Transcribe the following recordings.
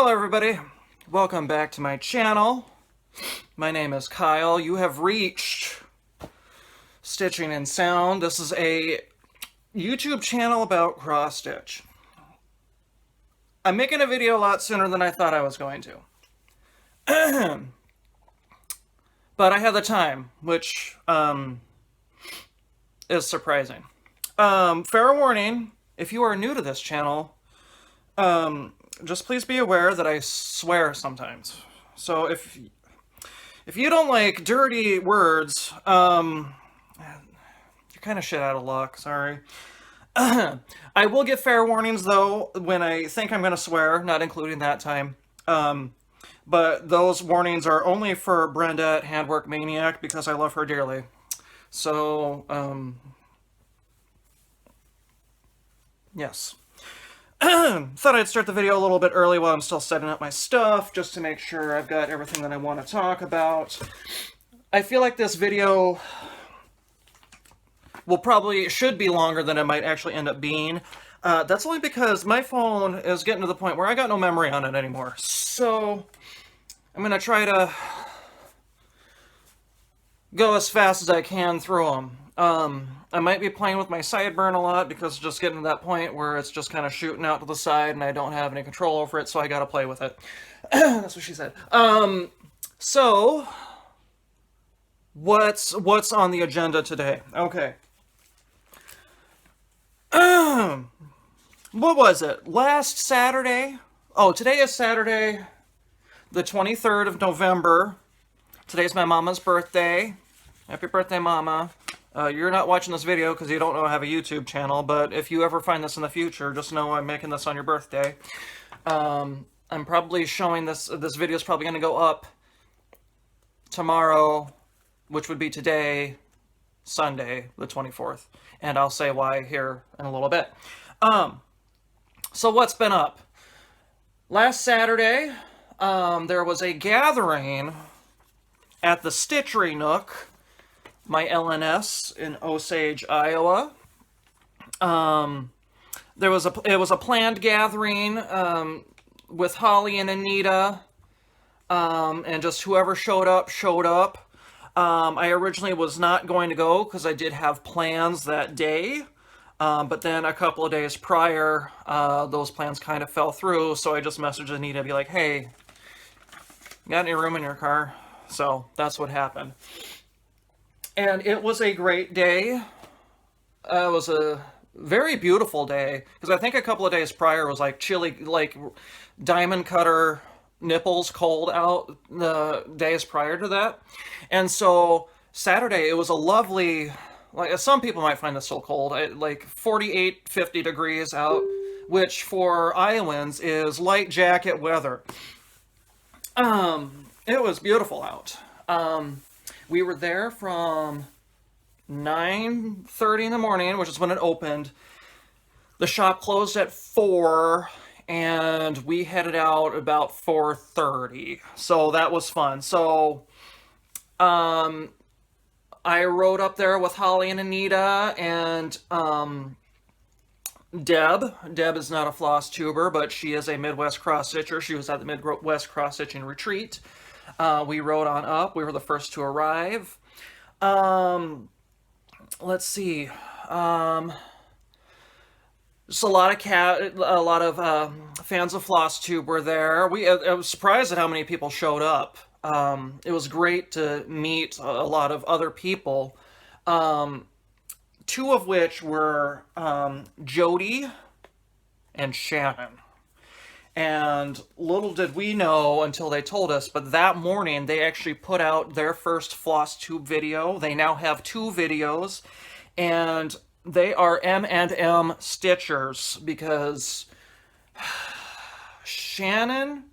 Hello everybody, welcome back to my channel. My name is Kyle. You have reached Stitching and Sound. This is a YouTube channel about cross stitch. I'm making a video a lot sooner than I thought I was going to. But I have the time, which is surprising. Fair warning, if you are new to this channel, just please be aware that I swear sometimes. So if you don't like dirty words, you're kind of shit out of luck, sorry. I will give fair warnings though when I think I'm gonna swear, not including that time. But those warnings are only for Brenda at Handwork Maniac because I love her dearly. So, yes. Thought I'd start the video a little bit early while I'm still setting up my stuff, just to make sure I've got everything that I want to talk about. I feel like this video should be longer than it might actually end up being. That's only because my phone is getting to the point where I got no memory on it anymore. So, I'm going to try to go as fast as I can through them. I might be playing with my sideburn a lot because it's just getting to that point where it's just kind of shooting out to the side and I don't have any control over it, so I gotta play with it. That's what she said. So, what's on the agenda today? Okay. What was it? Last Saturday? Oh, today is Saturday, the 23rd of November. Today's my mama's birthday. Happy birthday, Mama. You're not watching this video because you don't know I have a YouTube channel, but if you ever find this in the future, just know I'm making this on your birthday. I'm probably showing this video is probably going to go up tomorrow, which would be today, Sunday, the 24th. And I'll say why here in a little bit. So what's been up? Last Saturday, there was a gathering at the Stitchery Nook, my LNS in Osage, Iowa. It was a planned gathering with Holly and Anita, and just whoever showed up, showed up. I originally was not going to go because I did have plans that day, but then a couple of days prior, those plans kind of fell through, so I just messaged Anita to be like, hey, got any room in your car? So that's what happened. And it was a great day. It was a very beautiful day, because I think a couple of days prior was like chilly, like diamond cutter nipples cold out the days prior to that. And so Saturday, it was a lovely, like some people might find this so cold, like 48, 50 degrees out, which for Iowans is light jacket weather. It was beautiful out. We were there from 9:30 in the morning, which is when it opened. The shop closed at 4, and we headed out about 4:30. So that was fun. So, I rode up there with Holly and Anita and, Deb. Deb is not a Flosstuber, but she is a Midwest cross-stitcher. She was at the Midwest cross-stitching retreat. We rode on up. We were the first to arrive. Let's see. Just a lot of fans of Flosstube were there. I was surprised at how many people showed up. It was great to meet a lot of other people. Two of which were Jody and Shannon. And little did we know until they told us, but that morning they actually put out their first Flosstube video. They now have 2 videos, and they are M&M Stitchers, because Shannon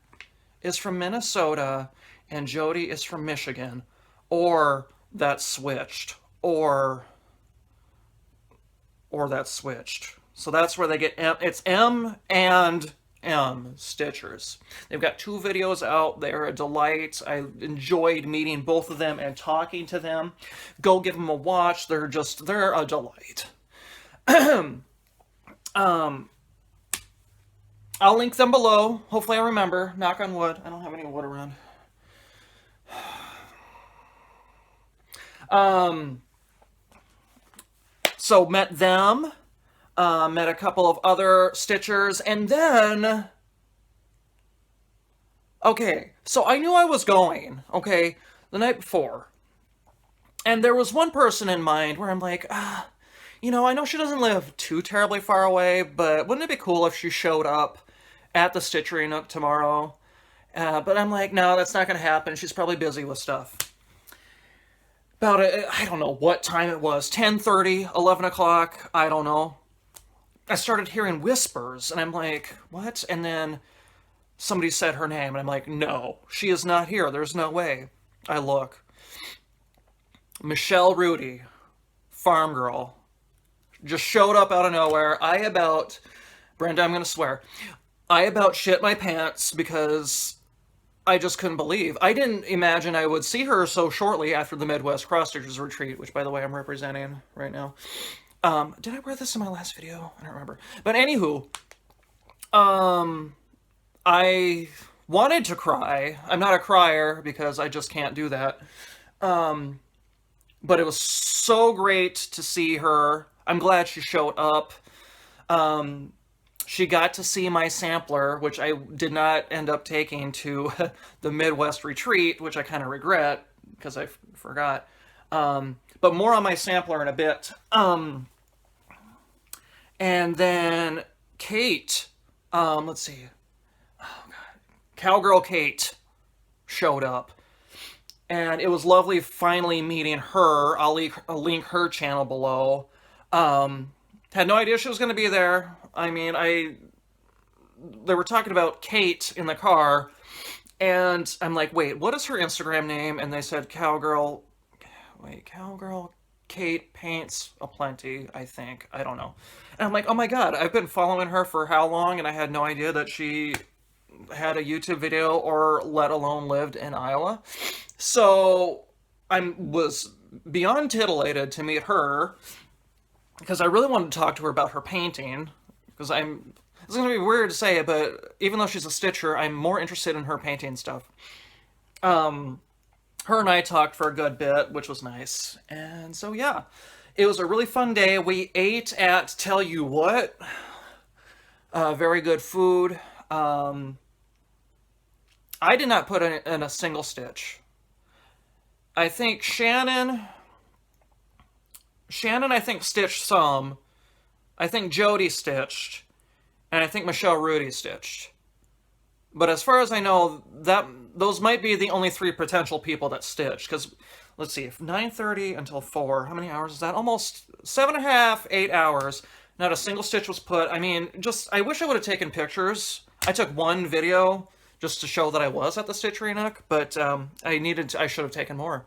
is from Minnesota and Jody is from Michigan, or that switched, or that switched. So that's where they get it's M and M Stitchers. They've got 2 videos out. They're a delight. I enjoyed meeting both of them and talking to them. Go give them a watch. They're a delight. I'll link them below. Hopefully I remember. Knock on wood. I don't have any wood around. So met them. Met a couple of other stitchers. And then... Okay, so I knew I was going, okay, the night before. And there was one person in mind where I'm like, you know, I know she doesn't live too terribly far away, but wouldn't it be cool if she showed up at the Stitchery Nook tomorrow? But I'm like, no, that's not going to happen. She's probably busy with stuff. About, I don't know what time it was, 10:30, 11 o'clock, I don't know. I started hearing whispers, and I'm like, what? And then somebody said her name, and I'm like, no, she is not here. There's no way. I look. Michelle Rudy, farm girl, just showed up out of nowhere. Brenda, I'm going to swear, I about shit my pants because I just couldn't believe. I didn't imagine I would see her so shortly after the Midwest Cross Stitchers Retreat, which, by the way, I'm representing right now. Did I wear this in my last video? I don't remember. But anywho, I wanted to cry. I'm not a crier because I just can't do that. But it was so great to see her. I'm glad she showed up. She got to see my sampler, which I did not end up taking to the Midwest retreat, which I kind of regret because I forgot. But more on my sampler in a bit. And then Kate, let's see. Oh, God. Cowgirl Kate showed up. And it was lovely finally meeting her. I'll link her channel below. Had no idea she was going to be there. I mean, they were talking about Kate in the car. And I'm like, wait, what is her Instagram name? And they said Cowgirl Kate Paints Aplenty, I think. I don't know. And I'm like, oh my God, I've been following her for how long? And I had no idea that she had a YouTube video or let alone lived in Iowa. So I was beyond titillated to meet her because I really wanted to talk to her about her painting because it's going to be weird to say it, but even though she's a stitcher, I'm more interested in her painting stuff. Her and I talked for a good bit, which was nice. And so, yeah, it was a really fun day. We ate at, tell you what, very good food. I did not put in a single stitch. I think Shannon, I think, stitched some. I think Jody stitched. And I think Michelle Rudy stitched. But as far as I know, those might be the only 3 potential people that stitched. Because, let's see, 9:30 until 4, how many hours is that? Almost 7.5, 8 hours. Not a single stitch was put. I mean, I wish I would have taken pictures. I took one video just to show that I was at the Stitchery Nook, but I should have taken more.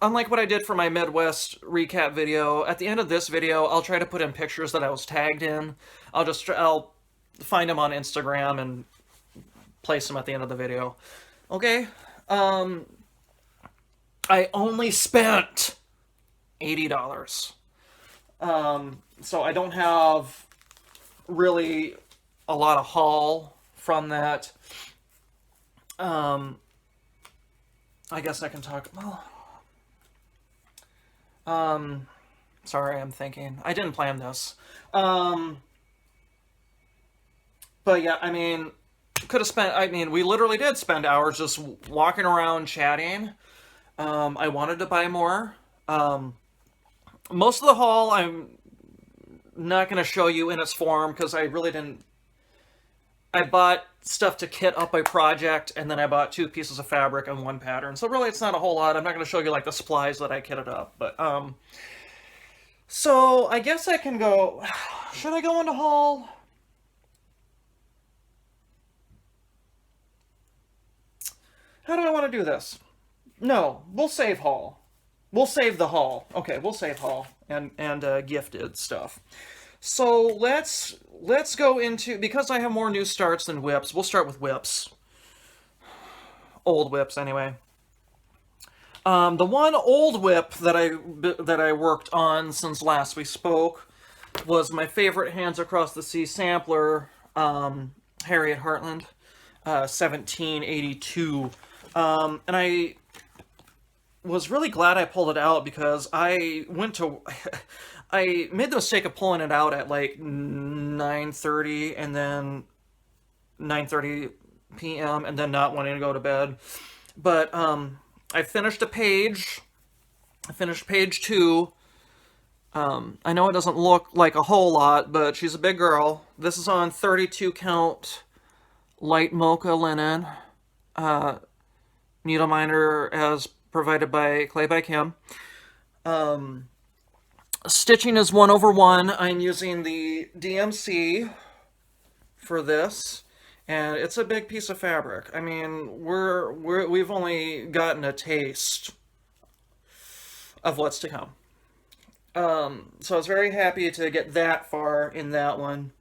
Unlike what I did for my Midwest recap video, at the end of this video, I'll try to put in pictures that I was tagged in. I'll find them on Instagram and place them at the end of the video. Okay? I only spent $80. So I don't have really a lot of haul from that. I guess I can talk... sorry, I'm thinking. I didn't plan this. But yeah, I mean, we literally did spend hours just walking around chatting. I wanted to buy more. Most of the haul I'm not going to show you in its form because I really didn't... I bought stuff to kit up my project, and then I bought 2 pieces of fabric and 1 pattern. So really, it's not a whole lot. I'm not going to show you, like, the supplies that I kitted up. But, so I guess I can go... Should I go into haul? How do I want to do this? No, we'll save haul. We'll save the haul. Okay, we'll save haul and gifted stuff. So let's go into, because I have more new starts than whips, we'll start with whips. Old whips, anyway. The one old whip that I worked on since last we spoke was my favorite Hands Across the Sea sampler, Harriet Hartland, 1782. And I was really glad I pulled it out because I I made the mistake of pulling it out at like 9:30 and then 9:30 p.m. and then not wanting to go to bed. But I finished a page. I finished page 2. I know it doesn't look like a whole lot, but she's a big girl. This is on 32 count light mocha linen. Needle minder as provided by Clay by Kim. Stitching is 1/1. I'm using the DMC for this, and it's a big piece of fabric. I mean, we've only gotten a taste of what's to come. So I was very happy to get that far in that one.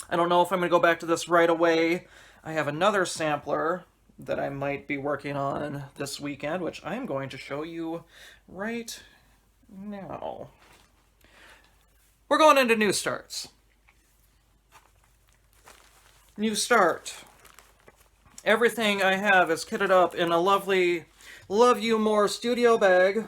I don't know if I'm going to go back to this right away. I have another sampler that I might be working on this weekend, which I'm going to show you right now. We're going into new starts. New start. Everything I have is kitted up in a lovely Love You More studio bag,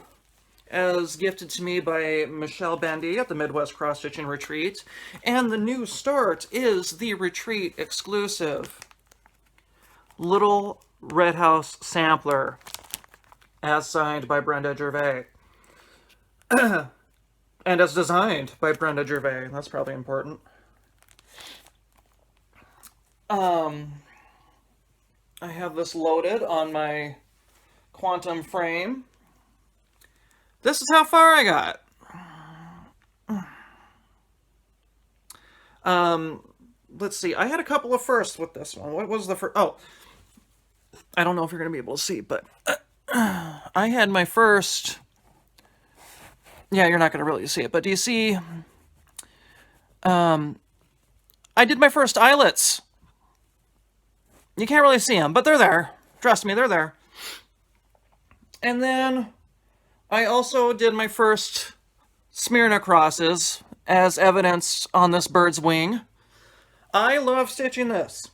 as gifted to me by Michelle Bendy at the Midwest Cross Stitching Retreat. And the new start is the Retreat exclusive Little Red House sampler, as signed by Brenda Gervais. And as designed by Brenda Gervais. That's probably important. I have this loaded on my quantum frame. This is how far I got. Let's see. I had a couple of firsts with this one. What was the first? Oh, I don't know if you're going to be able to see, but I had my first... Yeah, you're not going to really see it, but do you see? I did my first eyelets. You can't really see them, but they're there. Trust me, they're there. And then I also did my first Smyrna crosses, as evidenced on this bird's wing. I love stitching this.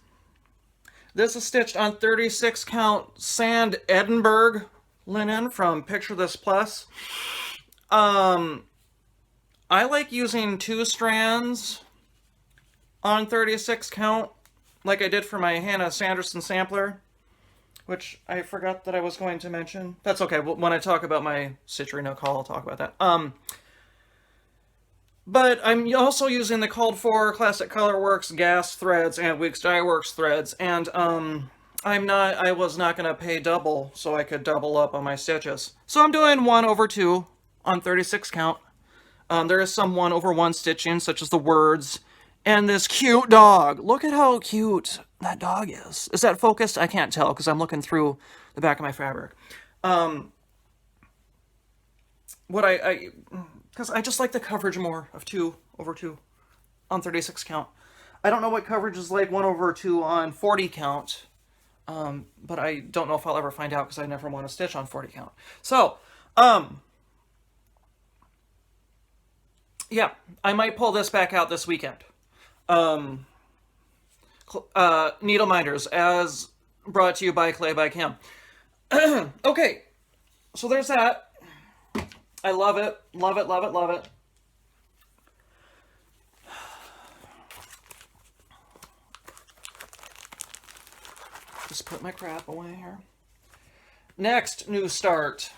This is stitched on 36 count sand Edinburgh linen from Picture This Plus. I like using 2 strands on 36 count, like I did for my Hannah Sanderson sampler, which I forgot that I was going to mention. That's okay. When I talk about my Stitchery Nook haul, I'll talk about that. But I'm also using the called for Classic Colorworks gas threads and Weeks Dye Works threads, and I was not going to pay double so I could double up on my stitches. So I'm doing 1/2 on 36 count. There is some 1/1 stitching, such as the words, and this cute dog. Look at how cute that dog is. Is that focused? I can't tell because I'm looking through the back of my fabric. Because I just like the coverage more of 2/2 on 36 count. I don't know what coverage is like 1/2 on 40 count, but I don't know if I'll ever find out because I never want to stitch on 40 count. So, yeah, I might pull this back out this weekend. Needle minders, as brought to you by Clay by Kim. Okay, so there's that. I love it, love it, love it, love it. Just put my crap away here. Next new start.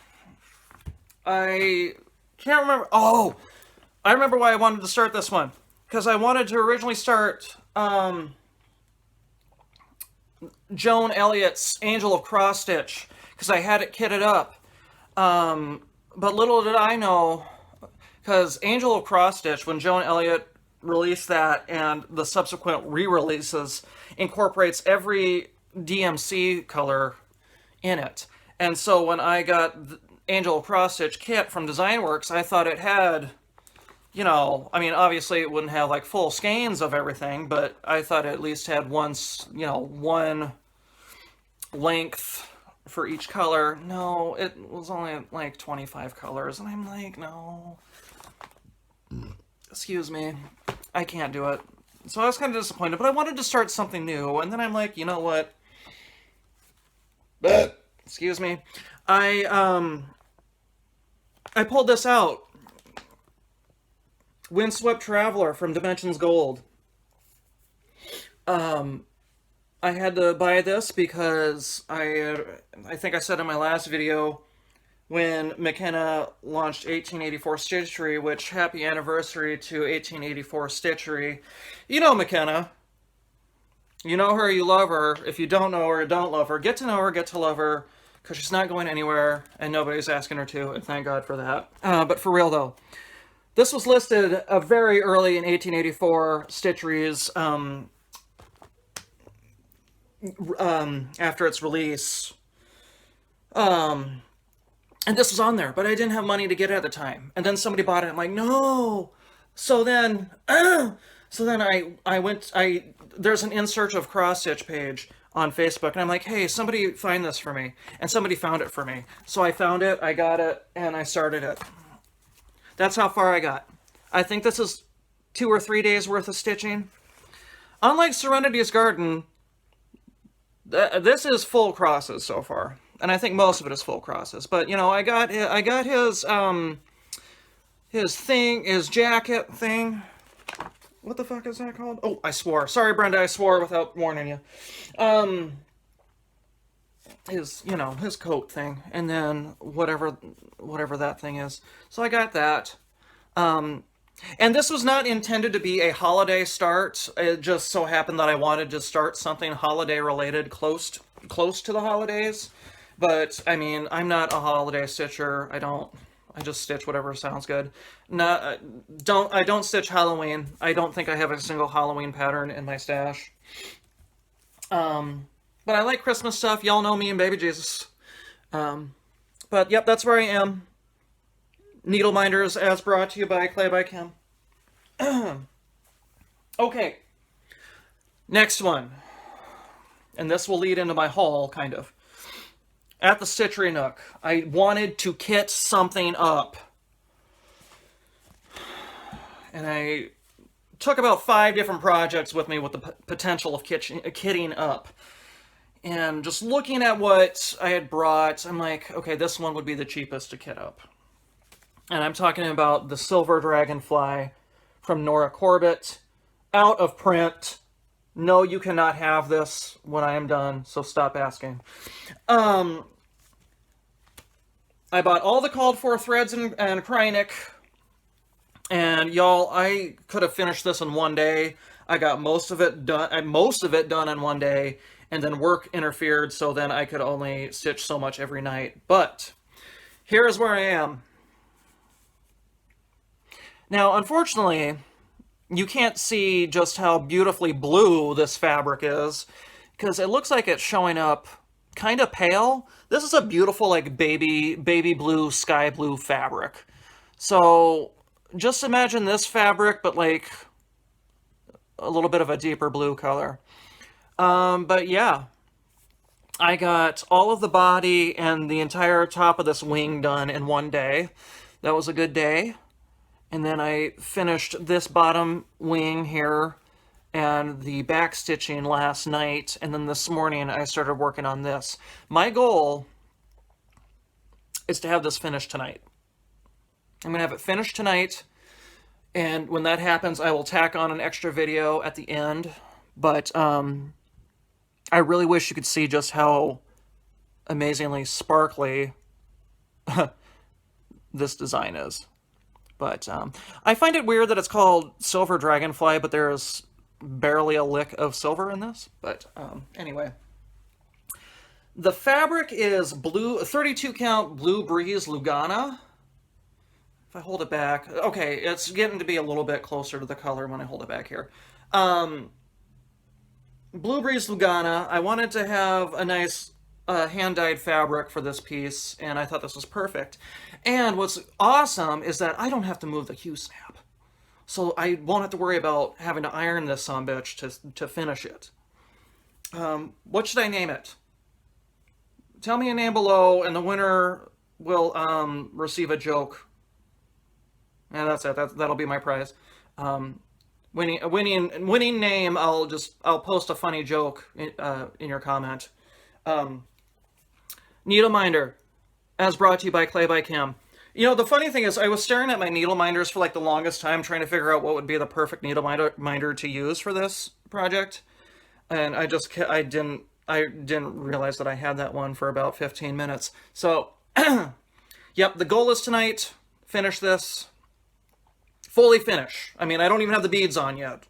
I can't remember. Oh, I remember why I wanted to start this one. Because I wanted to originally start Joan Elliott's Angel of Cross Stitch. Because I had it kitted up. But little did I know, because Angel of Cross Stitch, when Joan Elliott released that and the subsequent re-releases, incorporates every DMC color in it. And so when I got the Angel of Cross Stitch kit from Designworks, I thought it had, you know, I mean, obviously it wouldn't have like full skeins of everything, but I thought it at least had one length for each color. No, it was only like 25 colors, and I'm like, no. excuse me, I can't do it. So I was kind of disappointed, but I wanted to start something new, and then I'm like, you know what? Excuse me. I pulled this out. Windswept Traveler from Dimensions Gold. I had to buy this because I think I said in my last video, when McKenna launched 1884 Stitchery, which happy anniversary to 1884 Stitchery. You know McKenna. You know her, you love her. If you don't know her, don't love her. Get to know her, get to love her, because she's not going anywhere, and nobody's asking her to, and thank God for that. But for real, though, this was listed very early in 1884 Stitchery's, after its release. And this was on there, but I didn't have money to get it at the time. And then somebody bought it, and I'm like, no! So then there's an In Search of Cross Stitch page on Facebook, and I'm like, hey, somebody find this for me. And somebody found it for me. So I found it, I got it, and I started it. That's how far I got. I think this is 2 or 3 days worth of stitching. Unlike Serenity's Garden, this is full crosses so far. And I think most of it is full crosses. But, you know, I got his jacket thing. What the fuck is that called? Oh, I swore. Sorry, Brenda, I swore without warning you. His coat thing. And then whatever that thing is. So I got that. And this was not intended to be a holiday start. It just so happened that I wanted to start something holiday-related close to the holidays. But, I mean, I'm not a holiday stitcher. I just stitch whatever sounds good. I don't stitch Halloween. I don't think I have a single Halloween pattern in my stash. But I like Christmas stuff. Y'all know me and Baby Jesus. But, yep, that's where I am. Needle Minders, as brought to you by Clay by Kim. Okay. Next one. And this will lead into my haul, kind of. At the Stitchery Nook, I wanted to kit something up. And I took about 5 different projects with me with the potential of kitting up. And just looking at what I had brought, I'm like, okay, this one would be the cheapest to kit up. And I'm talking about the Silver Dragonfly from Nora Corbett. Out of print. No, you cannot have this when I am done, so stop asking. I bought all the called for threads and Krynic. And y'all, I could have finished this in one day. I got most of it done in one day. And then work interfered, so then I could only stitch so much every night. But here's where I am. Now, unfortunately, you can't see just how beautifully blue this fabric is, because it looks like it's showing up kind of pale. This is a beautiful, like, baby blue, sky blue fabric. So, just imagine this fabric, but, like, a little bit of a deeper blue color. But yeah, I got all of the body and the entire top of this wing done in one day. That was a good day. And then I finished this bottom wing here and the back stitching last night. And then this morning I started working on this. My goal is to have this finished tonight. I'm going to have it finished tonight. And when that happens, I will tack on an extra video at the end. But I really wish you could see just how amazingly sparkly this design is. But I find it weird that it's called Silver Dragonfly, but there's barely a lick of silver in this. But anyway. The fabric is blue, 32 count Blue Breeze Lugana. If I hold it back, okay, it's getting to be a little bit closer to the color when I hold it back here. Blue Breeze Lugana, I wanted to have a nice hand-dyed fabric for this piece, and I thought this was perfect. And what's awesome is that I don't have to move the Q-snap. So I won't have to worry about having to iron this sumbitch to finish it. What should I name it? Tell me a name below, and the winner will receive a joke. And that's it. That'll be my prize. winning name, I'll post a funny joke in your comment. Needle minder, as brought to you by Clay by Kim. You know, the funny thing is, I was staring at my needle minders for like the longest time, trying to figure out what would be the perfect needle minder to use for this project, and I didn't realize that I had that one for about 15 minutes. So, yep, the goal is tonight, finish this, fully finish. I mean, I don't even have the beads on yet,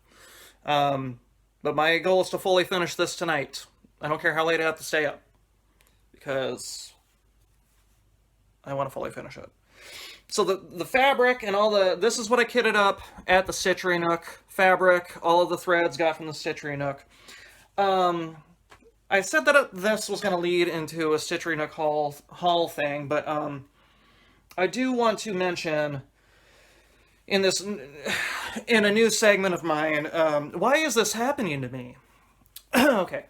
but my goal is to fully finish this tonight. I don't care how late I have to stay up, because I want to fully finish it. So the fabric and all this is what I kitted up at the Stitchery Nook. Fabric, all of the threads got from the Stitchery Nook. I said that this was going to lead into a Stitchery Nook haul thing, but I do want to mention in a new segment of mine, why is this happening to me? Okay,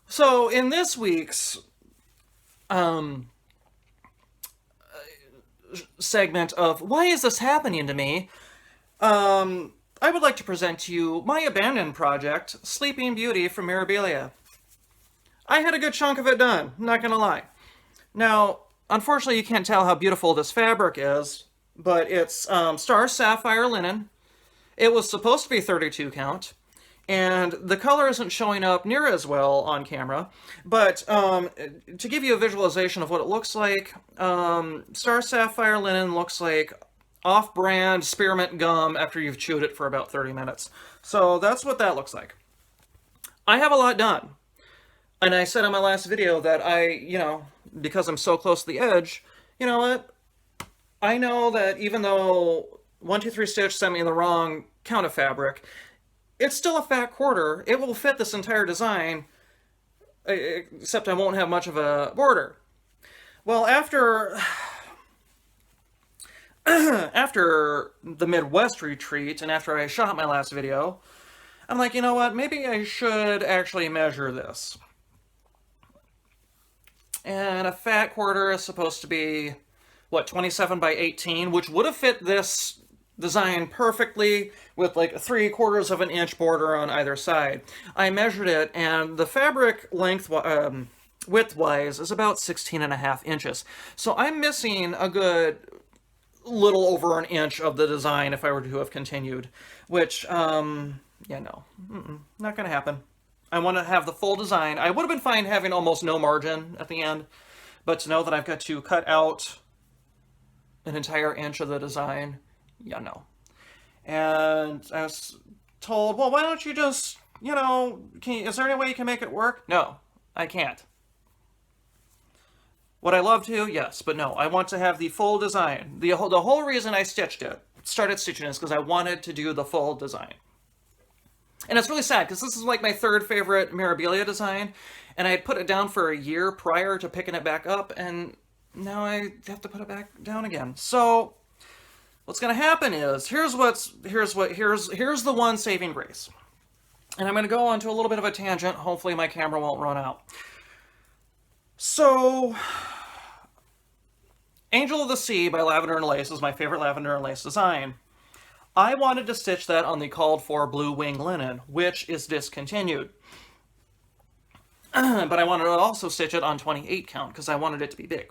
so in this week's segment of why is this happening to me, I would like to present to you my abandoned project, Sleeping Beauty from Mirabilia. I had a good chunk of it done, not gonna lie. Now, unfortunately you can't tell how beautiful this fabric is, but it's Star Sapphire linen. It was supposed to be 32 count, and the color isn't showing up near as well on camera, but to give you a visualization of what it looks like, Star Sapphire linen looks like off-brand spearmint gum after you've chewed it for about 30 minutes. So that's what that looks like. I have a lot done. And I said in my last video that because I'm so close to the edge, you know what? I know that even though 123 Stitch sent me the wrong count of fabric, it's still a fat quarter. It will fit this entire design, except I won't have much of a border. Well, after the Midwest retreat and after I shot my last video, I'm like, you know what? Maybe I should actually measure this. And a fat quarter is supposed to be, what, 27 by 18, which would have fit this design perfectly with like 3/4 of an inch border on either side. I measured it, and the fabric width-wise is about 16.5 inches. So I'm missing a good little over an inch of the design if I were to have continued, which, yeah, no, not gonna happen. I want to have the full design. I would have been fine having almost no margin at the end, but to know that I've got to cut out an entire inch of the design, yeah, no. And I was told, well, why don't you just, is there any way you can make it work? No, I can't. Would I love to? Yes, but no. I want to have the full design. The whole reason I started stitching is because I wanted to do the full design. And it's really sad, because this is like my third favorite Mirabilia design, and I had put it down for a year prior to picking it back up, and now I have to put it back down again. So what's going to happen is, here's the one saving grace. And I'm going to go on to a little bit of a tangent. Hopefully my camera won't run out. So, Angel of the Sea by Lavender and Lace is my favorite Lavender and Lace design. I wanted to stitch that on the called for blue wing linen, which is discontinued. But I wanted to also stitch it on 28 count, because I wanted it to be big.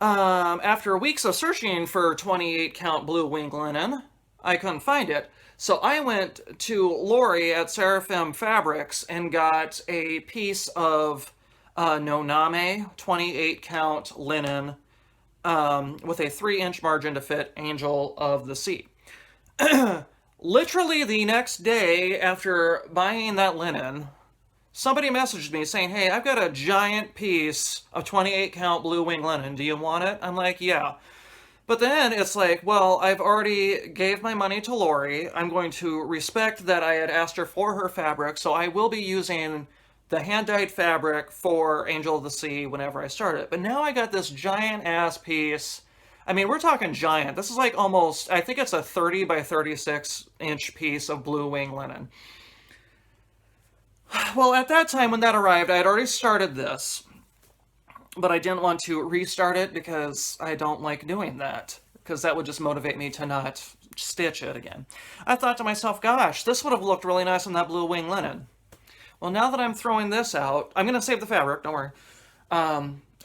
After weeks of searching for 28 count blue wing linen, I couldn't find it. So I went to Lori at Seraphim Fabrics and got a piece of Noname 28 count linen with a 3-inch margin to fit Angel of the Sea. Literally the next day after buying that linen, somebody messaged me saying, hey, I've got a giant piece of 28 count blue wing linen. Do you want it? I'm like, yeah. But then it's like, well, I've already gave my money to Lori. I'm going to respect that I had asked her for her fabric, so I will be using the hand-dyed fabric for Angel of the Sea whenever I start it. But now I got this giant-ass piece. I mean, we're talking giant. This is like almost, I think it's a 30 by 36 inch piece of blue wing linen. Well, at that time when that arrived, I had already started this, but I didn't want to restart it because I don't like doing that. because that would just motivate me to not stitch it again. I thought to myself, gosh, this would have looked really nice on that blue wing linen. Well, now that I'm throwing this out, I'm going to save the fabric, don't worry.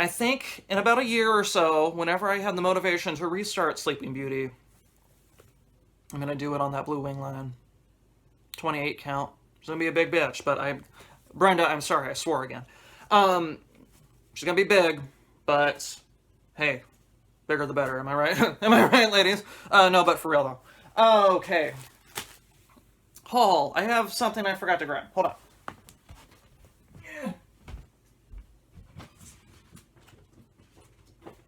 I think in about a year or so, whenever I have the motivation to restart Sleeping Beauty, I'm going to do it on that blue wing linen. 28 count. It's going to be a big bitch, but Brenda, I'm sorry, I swore again. She's going to be big, but hey, bigger the better, am I right? Am I right, ladies? No, but for real though. Okay. Haul. I have something I forgot to grab. Hold on.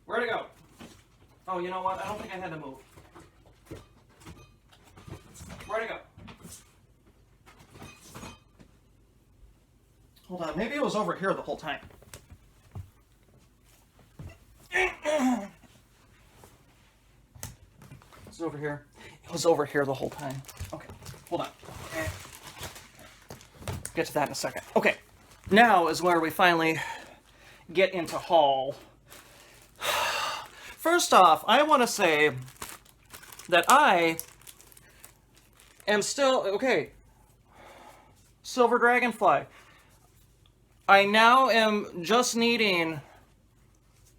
Where'd it go? Oh, you know what? I don't think I had to move. Where'd it go? Hold on. Maybe it was over here the whole time. It's over here. It was over here the whole time. Okay. Hold on. Get to that in a second. Okay. Now is where we finally get into haul. First off, I want to say that I am still, okay, Silver Dragonfly. I now am just needing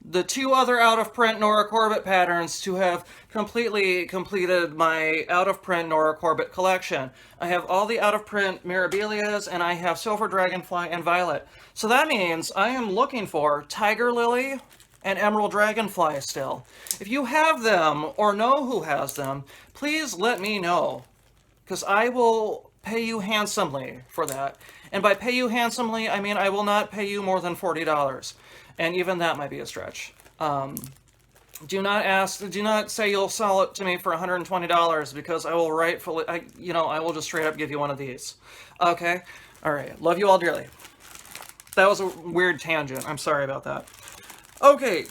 the 2 other out-of-print Nora Corbett patterns to have completely completed my out-of-print Nora Corbett collection. I have all the out-of-print Mirabilias, and I have Silver Dragonfly and Violet. So that means I am looking for Tiger Lily and Emerald Dragonfly still. If you have them or know who has them, please let me know, because I will pay you handsomely for that. And by pay you handsomely, I mean I will not pay you more than $40. And even that might be a stretch. Do not say you'll sell it to me for $120, because I will rightfully, I will just straight up give you one of these. Okay? All right. Love you all dearly. That was a weird tangent. I'm sorry about that. Okay,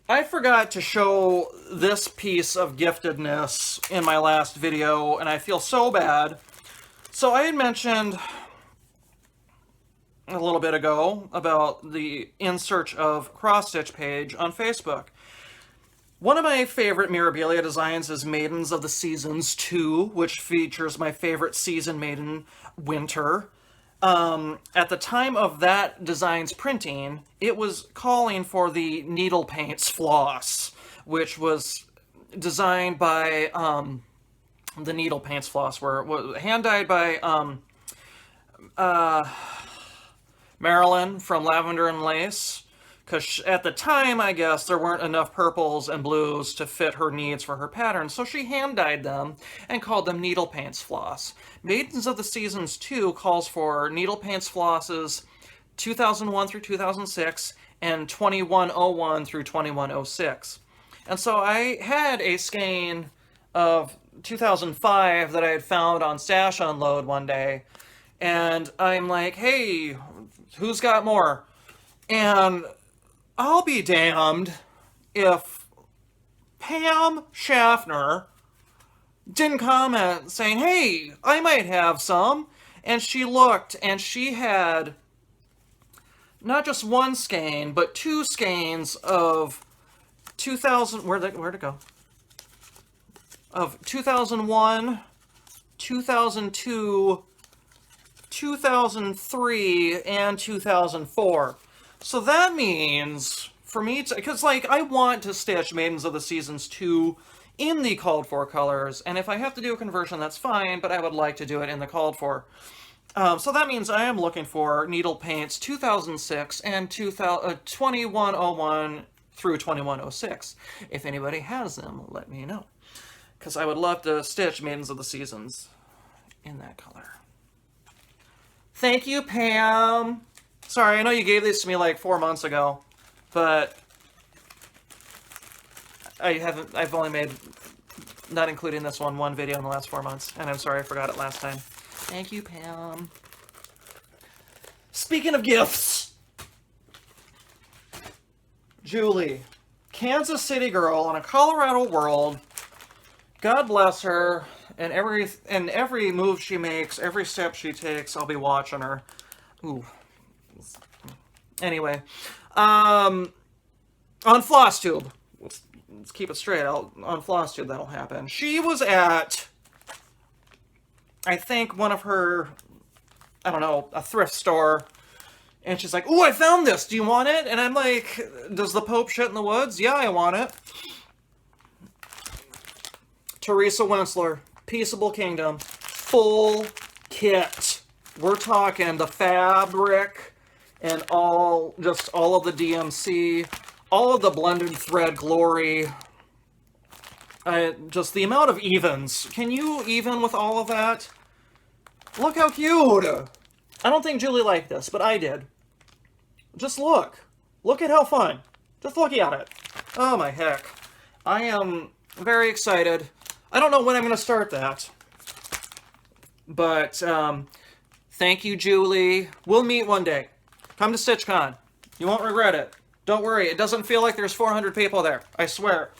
I forgot to show this piece of giftedness in my last video, and I feel so bad. So I had mentioned a little bit ago about the In Search of Cross Stitch page on Facebook. One of my favorite Mirabilia designs is Maidens of the Seasons 2, which features my favorite season maiden, Winter. At the time of that design's printing, it was calling for the Needle Paints Floss, which was designed by, the Needle Paints Floss, were hand-dyed by, Marilyn from Lavender and Lace, because at the time, I guess, there weren't enough purples and blues to fit her needs for her pattern, so she hand-dyed them and called them Needle Paints Floss. Maidens of the Seasons 2 calls for Needle Paints Flosses 2001 through 2006 and 2101 through 2106. And so I had a skein of 2005 that I had found on Stash Unload one day, and I'm like, hey, who's got more? And I'll be damned if Pam Schaffner didn't comment saying, hey, I might have some. And she looked, and she had not just one skein, but 2 skeins of 2000, where'd it go? Of 2001, 2002, 2003, and 2004. So that means, for me to, because, like, I want to stitch Maidens of the Seasons 2 in the called for colors, and if I have to do a conversion, that's fine, but I would like to do it in the called for. So that means I am looking for Needle Paints 2006 and 2101 through 2106. If anybody has them, let me know, because I would love to stitch Maidens of the Seasons in that color. Thank you, Pam. Sorry, I know you gave these to me like 4 months ago, but I've only made, not including this one video in the last 4 months, and I'm sorry I forgot it last time. Thank you, Pam. Speaking of gifts, Julie, Kansas City girl on a Colorado world, God bless her, and every move she makes, every step she takes, I'll be watching her. Ooh. Anyway, on Flosstube, let's keep it straight. On Flosstube, that'll happen. She was at, I think, one of her, I don't know, a thrift store. And she's like, "Ooh, I found this. Do you want it?" And I'm like, "Does the Pope shit in the woods?" "Yeah, I want it." Teresa Wentzler, Peaceable Kingdom, full kit. We're talking the fabric and all of the DMC, all of the blended thread glory. Just the amount of evens. Can you even with all of that? Look how cute. I don't think Julie liked this, but I did. Just look. Look at how fun. Just look at it. Oh my heck. I am very excited. I don't know when I'm going to start that. But, thank you, Julie. We'll meet one day. Come to StitchCon. You won't regret it. Don't worry. It doesn't feel like there's 400 people there. I swear.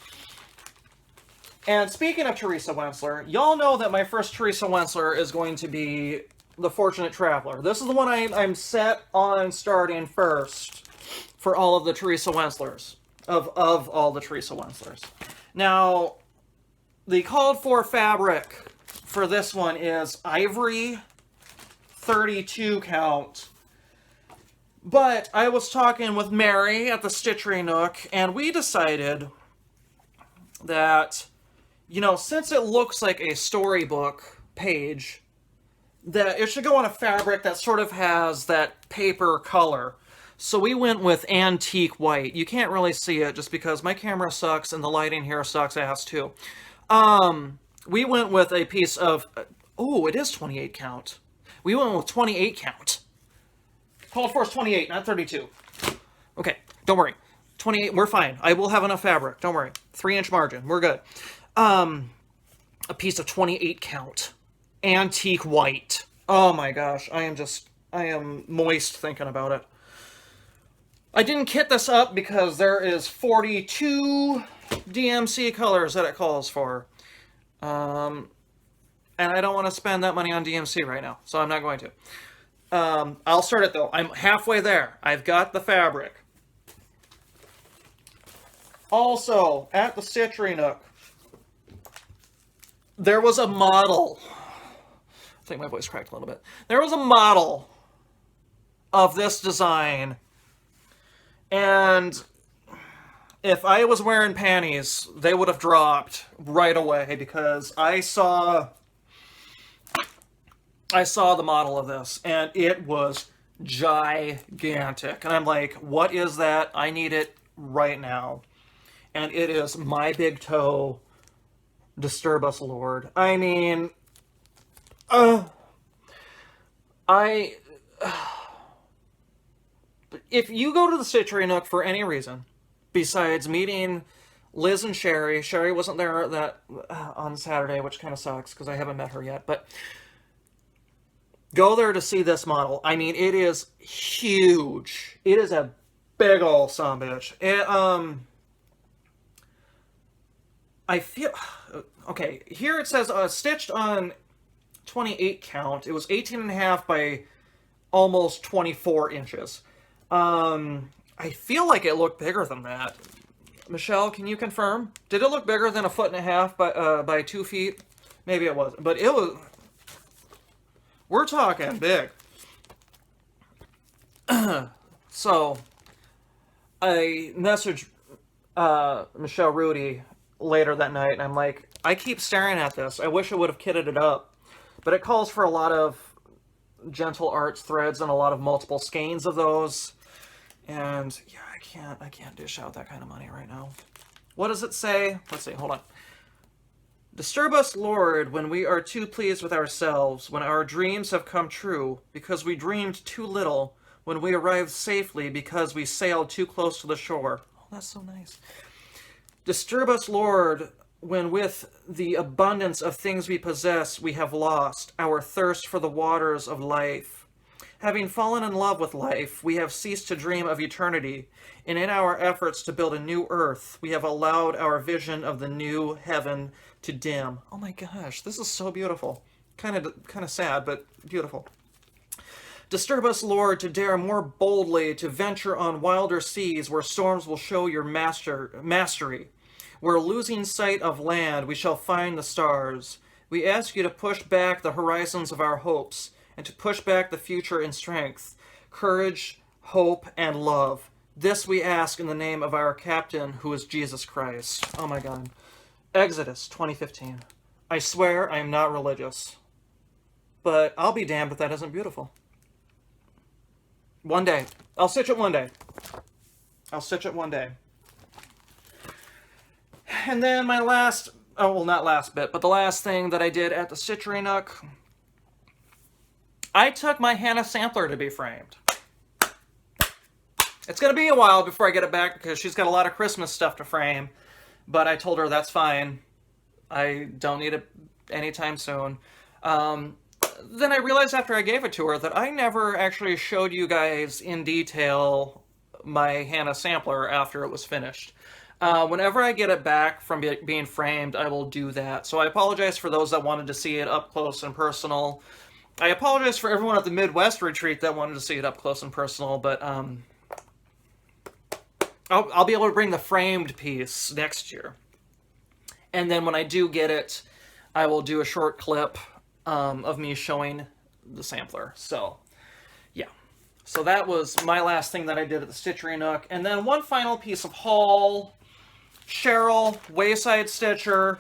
And speaking of Teresa Wentzler, y'all know that my first Teresa Wentzler is going to be The Fortunate Traveler. This is the one I'm set on starting first for all of the Teresa Wentzlers. Of all the Teresa Wentzlers. Now, the called for fabric for this one is ivory 32 count. But I was talking with Mary at the Stitchery Nook, and we decided that, you know, since it looks like a storybook page, that it should go on a fabric that sort of has that paper color. So we went with antique white. You can't really see it just because my camera sucks and the lighting here sucks ass too. We went with a piece of, oh, it is 28 count. We went with 28 count. Called for is 28, not 32. Okay, don't worry. 28, we're fine. I will have enough fabric. Don't worry. 3-inch margin. We're good. A piece of 28 count. Antique white. Oh my gosh. I am moist thinking about it. I didn't kit this up because there is 42 DMC colors that it calls for. And I don't want to spend that money on DMC right now, so I'm not going to. I'll start it though. I'm halfway there. I've got the fabric. Also, at the Stitchery Nook, there was a model. I think my voice cracked a little bit. There was a model of this design. And if I was wearing panties, they would have dropped right away because I saw the model of this and it was gigantic. And I'm like, what is that? I need it right now. And it is My Big Toe, Disturb Us Lord. I mean, if you go to the Stitchery Nook for any reason, besides meeting Liz and Sherry wasn't there on Saturday, which kind of sucks because I haven't met her yet, but go there to see this model. I mean, it is huge. It is a big ol' sumbitch. I feel, okay, here it says stitched on 28 count. It was 18.5 by almost 24 inches. I feel like it looked bigger than that. Michelle, can you confirm? Did it look bigger than 1.5 feet by 2 feet? Maybe it wasn't, but it was. We're talking big. So, I messaged Michelle Rudy later that night, and I'm like, I keep staring at this. I wish I would have kitted it up, but it calls for a lot of gentle arts threads and a lot of multiple skeins of those. And yeah, I can't dish out that kind of money right now. What does it say? Let's see, hold on. Disturb us, Lord, when we are too pleased with ourselves, when our dreams have come true, because we dreamed too little, when we arrived safely, because we sailed too close to the shore. Oh, that's so nice. Disturb us, Lord, when with the abundance of things we possess, we have lost our thirst for the waters of life. Having fallen in love with life, we have ceased to dream of eternity, and in our efforts to build a new earth, we have allowed our vision of the new heaven to dim. Oh my gosh, this is so beautiful. Kind of sad, but beautiful. Disturb us, Lord, to dare more boldly to venture on wilder seas where storms will show your mastery, Where losing sight of land, we shall find the stars. We ask you to push back the horizons of our hopes, and to push back the future in strength, courage, hope, and love. This we ask in the name of our captain, who is Jesus Christ. Oh my God. Exodus 2015. I swear I am not religious, but I'll be damned if that isn't beautiful. One day. I'll stitch it one day. I'll stitch it one day. And then my last, oh, well, not last bit, but the last thing that I did at the Stitchery Nook, I took my Hannah sampler to be framed. It's going to be a while before I get it back because she's got a lot of Christmas stuff to frame, but I told her that's fine. I don't need it anytime soon. Then I realized after I gave it to her that I never actually showed you guys in detail my Hannah sampler after it was finished. Whenever I get it back from being framed, I will do that. So I apologize for those that wanted to see it up close and personal. I apologize for everyone at the Midwest retreat that wanted to see it up close and personal, but I'll be able to bring the framed piece next year. And then when I do get it, I will do a short clip of me showing the sampler. So, yeah. So that was my last thing that I did at the Stitchery Nook. And then one final piece of haul. Cheryl, Wayside Stitcher,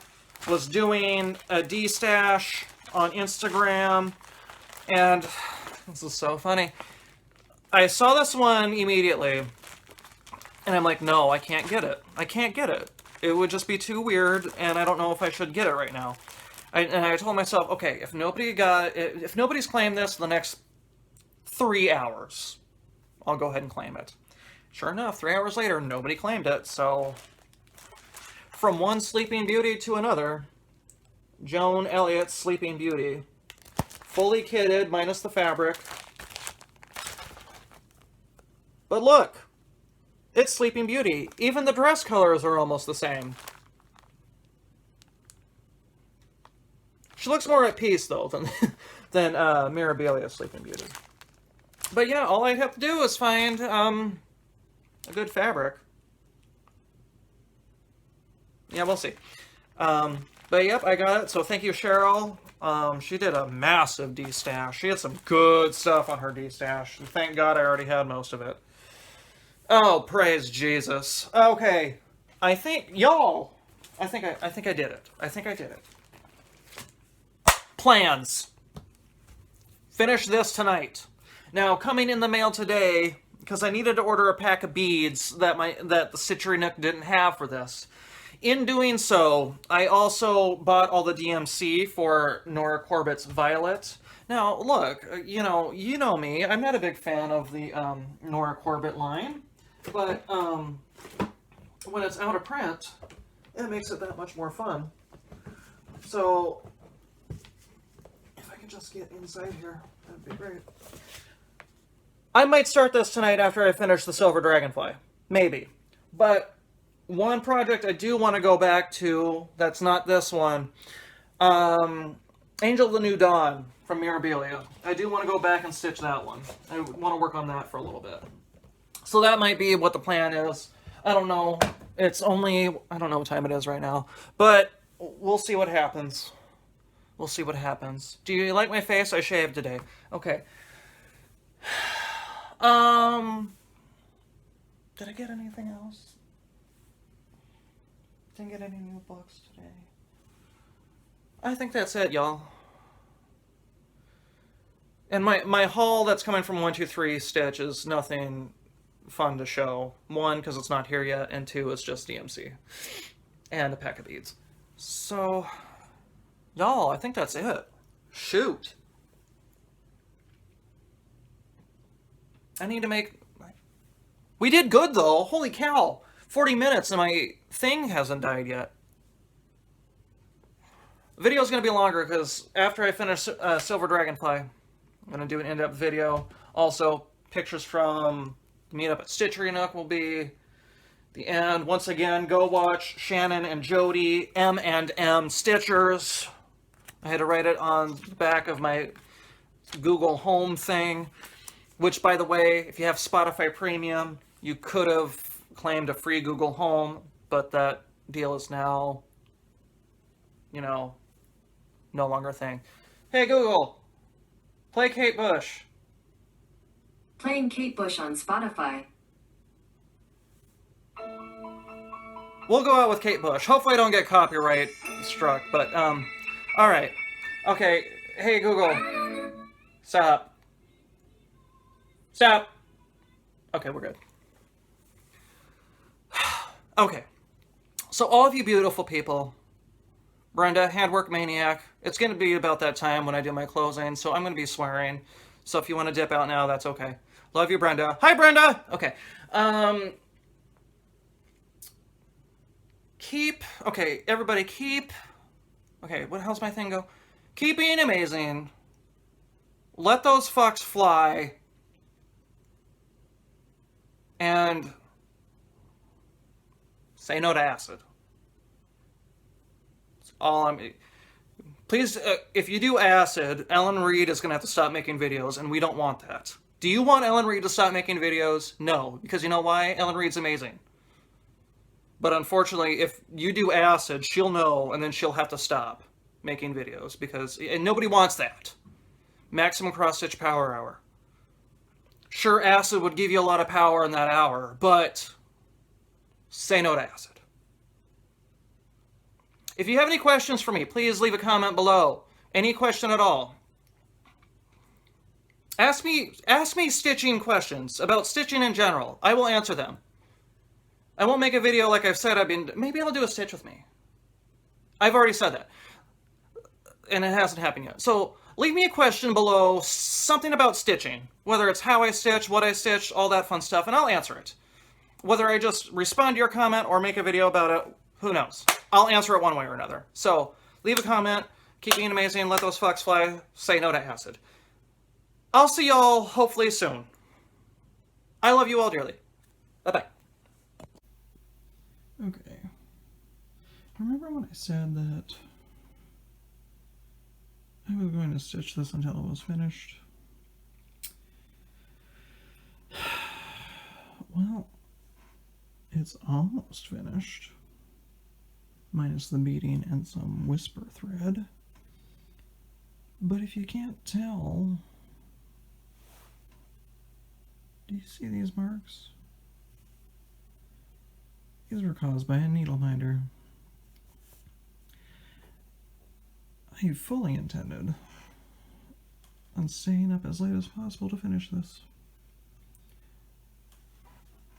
was doing a D-stash on Instagram. And this is so funny. I saw this one immediately. And I'm like, no, I can't get it. I can't get it. It would just be too weird, and I don't know if I should get it right now. And I told myself, okay, if nobody's claimed this in the next 3 hours, I'll go ahead and claim it. Sure enough, 3 hours later, nobody claimed it, so from one Sleeping Beauty to another, Joan Elliott's Sleeping Beauty. Fully kitted, minus the fabric. But look! It's Sleeping Beauty. Even the dress colors are almost the same. She looks more at peace, though, than Mirabilia's Sleeping Beauty. But yeah, all I have to do is find a good fabric. Yeah, we'll see. But yep, I got it. So thank you, Cheryl. She did a massive D-stash. She had some good stuff on her D-stash. And thank God I already had most of it. Oh, praise Jesus. Okay. I think, y'all, I think I did it. I think I did it. Plans. Finish this tonight. Now, coming in the mail today, because I needed to order a pack of beads that the Stitchery Nook didn't have for this. In doing so, I also bought all the DMC for Nora Corbett's Violet. Now, look, you know me. I'm not a big fan of the Nora Corbett line. But when it's out of print, it makes it that much more fun. So, if I could just get inside here, that'd be great. I might start this tonight after I finish the Silver Dragonfly. Maybe. But one project I do want to go back to, that's not this one, Angel of the New Dawn from Mirabilia. I do want to go back and stitch that one. I want to work on that for a little bit. So that might be what the plan is. I don't know. It's only, I don't know what time it is right now. But we'll see what happens. We'll see what happens. Do you like my face? I shaved today. Okay. Did I get anything else? Didn't get any new books today. I think that's it, y'all. And my haul that's coming from 123 Stitch is nothing fun to show. One, because it's not here yet, and two, it's just DMC. And a pack of beads. So, y'all, I think that's it. Shoot. I need to make... We did good, though. Holy cow. 40 minutes and my thing hasn't died yet. The video's going to be longer because after I finish Silver Dragonfly, I'm going to do an in-depth video. Also, pictures from the meetup at Stitchery Nook will be the end. Once again, go watch Shannon and Jody, M&M Stitchers. I had to write it on the back of my Google Home thing, which, by the way, if you have Spotify Premium, you could have claimed a free Google Home, but that deal is now, you know, no longer a thing. Hey Google, play Kate Bush. Playing Kate Bush on Spotify. We'll go out with Kate Bush. Hopefully I don't get copyright struck, but, alright. Okay, hey Google. Stop. Stop. Okay, we're good. Okay. So all of you beautiful people, Brenda, Handwork Maniac, it's going to be about that time when I do my closing, so I'm going to be swearing. So if you want to dip out now, that's okay. Love you, Brenda. Hi, Brenda! Okay. Okay, everybody okay, what the hell's my thing go? Keep being amazing. Let those fucks fly. And say no to acid. That's all I'm... Please, if you do acid, Ellen Reed is going to have to stop making videos, and we don't want that. Do you want Ellen Reed to stop making videos? No, because you know why? Ellen Reed's amazing. But unfortunately, if you do acid, she'll know, and then she'll have to stop making videos, because... And nobody wants that. Maximum cross-stitch power hour. Sure, acid would give you a lot of power in that hour, but say no to acid. If you have any questions for me, please leave a comment below. Any question at all. Ask me stitching questions about stitching in general. I will answer them. I won't make a video like I've said maybe I'll do a stitch with me. I've already said that. And it hasn't happened yet. So leave me a question below, something about stitching. Whether it's how I stitch, what I stitch, all that fun stuff, and I'll answer it. Whether I just respond to your comment or make a video about it, who knows? I'll answer it one way or another. So leave a comment, keep being amazing, let those fucks fly, say no to acid. I'll see y'all hopefully soon. I love you all dearly. Bye-bye. Okay. Remember when I said that I was going to stitch this until it was finished? Well, it's almost finished. Minus the beading and some whisper thread. But if you can't tell, do you see these marks? These were caused by a needle minder. I fully intended on staying up as late as possible to finish this.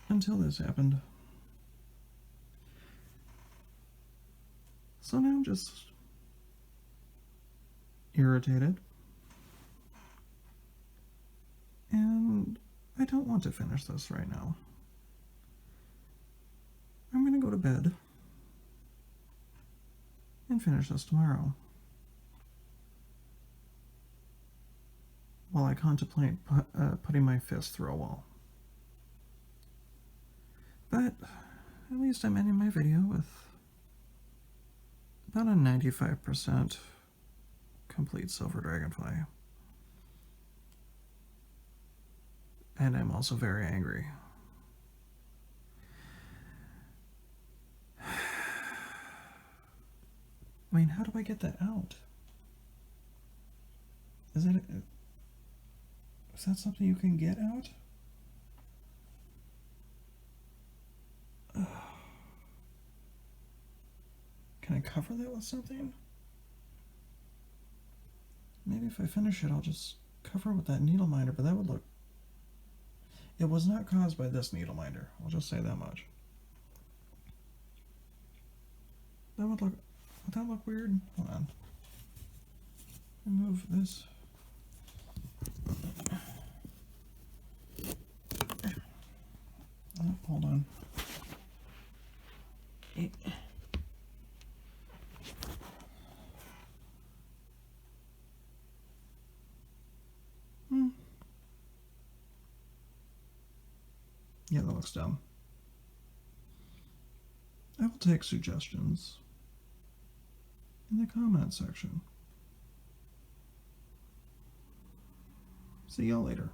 Until this happened. So now I'm just irritated. And I don't want to finish this right now. I'm going to go to bed and finish this tomorrow. While I contemplate putting my fist through a wall. But at least I'm ending my video with about a 95% complete silver dragonfly. And I'm also very angry. I mean, how do I get that out? Is that something you can get out? Can I cover that with something? Maybe if I finish it, I'll just cover it with that needle minder, but that would look... It was not caused by this needle minder. I'll just say that much. Would that look weird? Hold on. Remove this. Oh, hold on. Yeah, that looks dumb. I will take suggestions in the comment section. See y'all later.